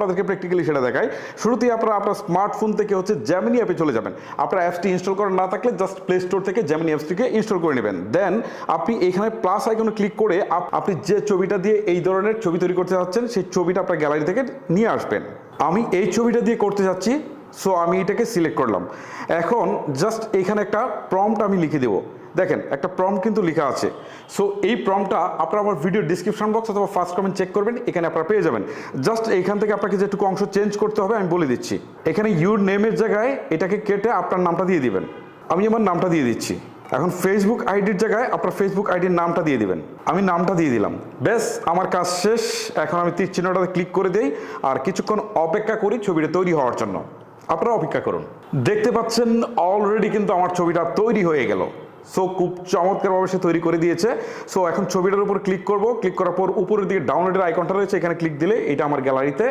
আপনাদেরকে প্র্যাকটিক্যালি সেটা দেখাই। শুরুতেই আপনারা আপনার স্মার্টফোন থেকে হচ্ছে জেমিনি অ্যাপে চলে যাবেন। আপনার অ্যাপসটি ইনস্টল করা না থাকলে জাস্ট প্লে স্টোর থেকে জেমিনি অ্যাপসটিকে ইনস্টল করে নেবেন। দেন আপনি এখানে প্লাস আইকনে ক্লিক করে আপনি যে ছবিটা দিয়ে এই ধরনের ছবি তৈরি করতে যাচ্ছেন সেই ছবিটা আপনার গ্যালারি থেকে নিয়ে আসবেন। আমি এই ছবিটা দিয়ে করতে যাচ্ছি, সো আমি এটাকে সিলেক্ট করলাম। এখন জাস্ট এখানে একটা প্রম্পট আমি লিখে দেবো। দেখেন একটা প্রম্পট কিন্তু লেখা আছে। সো এই প্রম্পটটা আপনারা আমার ভিডিও ডিসক্রিপশন বক্স অথবা ফার্স্ট কমেন্ট চেক করবেন, এখানে আপনারা পেয়ে যাবেন। জাস্ট এইখান থেকে আপনাকে যেটুকু অংশ চেঞ্জ করতে হবে আমি বলে দিচ্ছি। এখানে ইউর নেমের জায়গায় এটাকে কেটে আপনার নামটা দিয়ে দিবেন। আমি আমার নামটা দিয়ে দিচ্ছি। এখন ফেসবুক আইডির জায়গায় আপনার ফেসবুক আইডির নামটা দিয়ে দিবেন। আমি নামটা দিয়ে দিলাম, ব্যাস আমার কাজ শেষ। এখন আমি তীর চিহ্নটাতে ক্লিক করে দেই আর কিছুক্ষণ অপেক্ষা করি ছবিটা তৈরি হওয়ার জন্য। আপনারা অপেক্ষা করুন। দেখতে পাচ্ছেন অলরেডি কিন্তু আমার ছবিটা তৈরি হয়ে গেল। সো খুব চমৎকারভাবে সে তৈরি করে দিয়েছে। সো এখন ছবিটার উপর ক্লিক করব, ক্লিক করার পর উপরের দিকে ডাউনলোডের আইকনটা রয়েছে, এখানে ক্লিক দিলে এটা আমার গ্যালারিতে